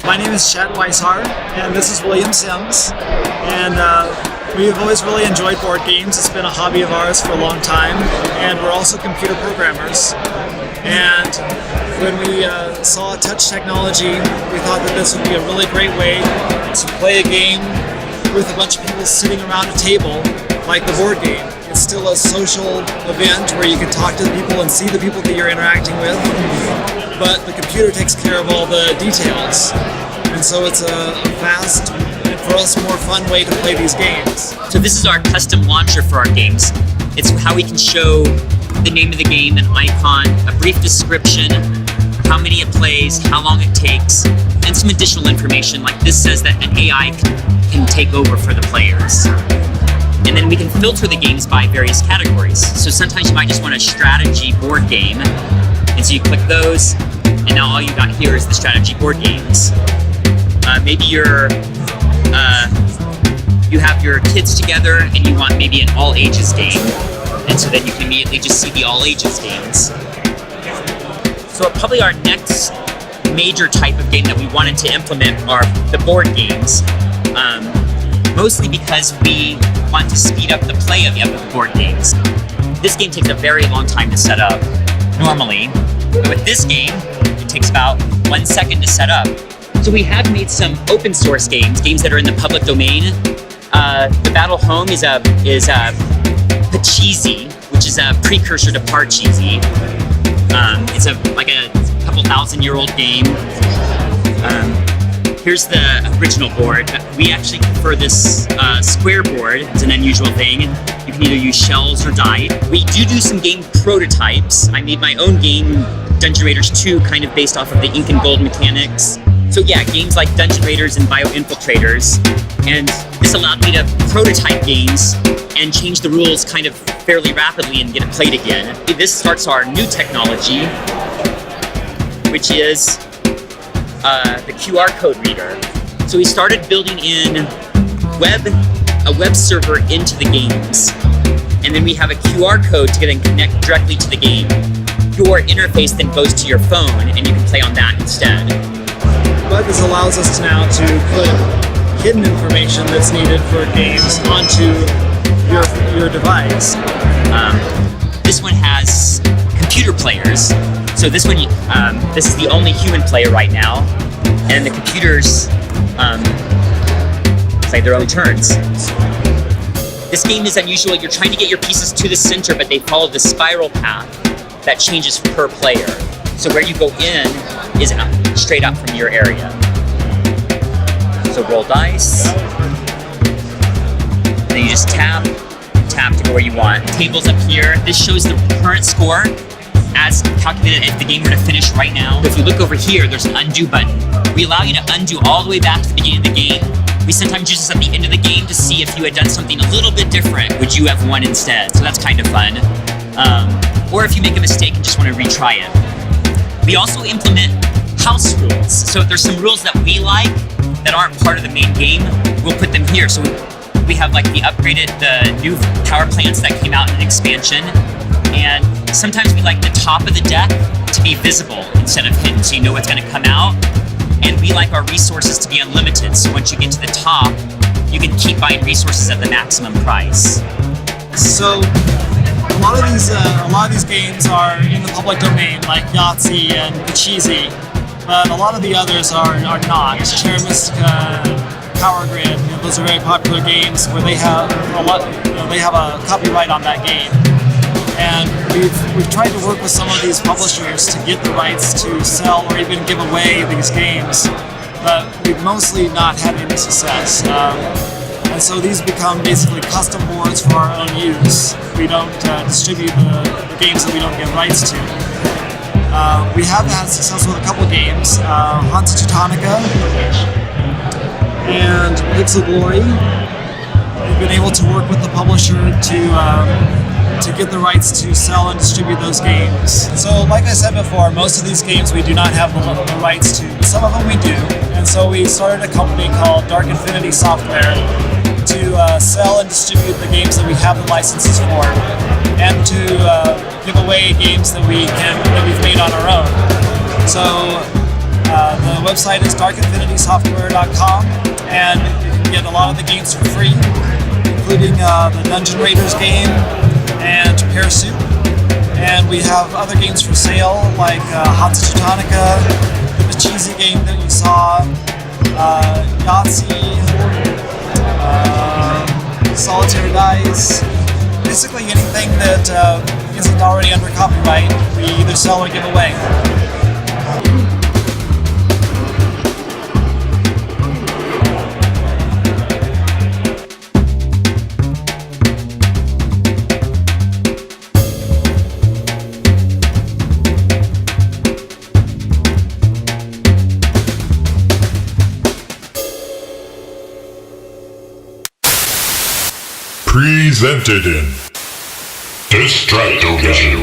My name is Chet Weishar, and this is William Sims. And we've always really enjoyed board games. It's been a hobby of ours for a long time, and we're also computer programmers. And when we saw touch technology, we thought that this would be a really great way to play a game with a bunch of people sitting around a table, like the board game. It's still a social event where you can talk to the people and see the people that you're interacting with, but the computer takes care of all the details. And so it's a fast, and for us, more fun way to play these games. So this is our custom launcher for our games. It's how we can show the name of the game, an icon, a brief description, how many it plays, how long it takes, and some additional information, like this says that an AI can take over for the players. And then we can filter the games by various categories. So sometimes you might just want a strategy board game, and so you click those, and now all you got here is the strategy board games. Maybe you have your kids together and you want maybe an all ages game, and so then you can immediately just see the all ages games. So probably our next major type of game that we wanted to implement are the board games, mostly because we want to speed up the play of the other board games. This game takes a very long time to set up normally, but with this game it takes about 1 second to set up. So we have made some open source games that are in the public domain. The Battle Home is Pachisi, which is a precursor to Parcheesi. It's like a couple 1,000-year-old game. Here's the original board. We actually prefer this square board. It's an unusual thing. You can either use shells or die. We do some game prototypes. I made my own game, Dungeon Raiders 2, kind of based off of the ink and gold mechanics. So yeah, games like Dungeon Raiders and Bio-Infiltrators. And this allowed me to prototype games and change the rules kind of fairly rapidly and get it played again. This starts our new technology, which is the QR code reader. So we started building in a web server into the games. And then we have a QR code to get and connect directly to the game. Your interface then goes to your phone and you can play on that instead. But this allows us now to put hidden information that's needed for games onto your device. This one has computer players. So this one, this is the only human player right now, and the computers play their own turns. This game is unusual. You're trying to get your pieces to the center, but they follow the spiral path that changes per player. So where you go in is straight up from your area. So roll dice, and then you just tap to go where you want. Tables up here. This shows the current score as calculated if the game were to finish right now. If you look over here, there's an undo button. We allow you to undo all the way back to the beginning of the game. We sometimes use this at the end of the game to see if you had done something a little bit different, would you have won instead? So that's kind of fun. Or if you make a mistake and just want to retry it. We also implement house rules. So if there's some rules that we like that aren't part of the main game, we'll put them here. So we have like the new power plants that came out in an expansion. And sometimes we like the top of the deck to be visible instead of hidden, so you know what's going to come out. And we like our resources to be unlimited. So once you get to the top, you can keep buying resources at the maximum price. So a lot of these games are in the public domain, like Yahtzee and Pachisi, but a lot of the others are not. Terra Mystica, Power Grid, those are very popular games where they have a copyright on that game. And we've tried to work with some of these publishers to get the rights to sell or even give away these games, but we've mostly not had any success. And so these become basically custom boards for our own use. We don't distribute the games that we don't get rights to. We have had success with a couple games, Hansa Teutonica and Pixel Glory. We've been able to work with the publisher to get the rights to sell and distribute those games. So like I said before, most of these games we do not have the rights to. Some of them we do, and so we started a company called Dark Infinity Software to sell and distribute the games that we have the licenses for, and to give away games that we've made on our own. So The website is darkinfinitysoftware.com, and you can get a lot of the games for free, including the Dungeon Raiders game and Pear Soup. And we have other games for sale, like Hatsu Teutonica, the Pachisi game that you saw, Yahtzee, Solitaire Dice. Basically anything that isn't already under copyright, we either sell or give away. Presented in Distractovision.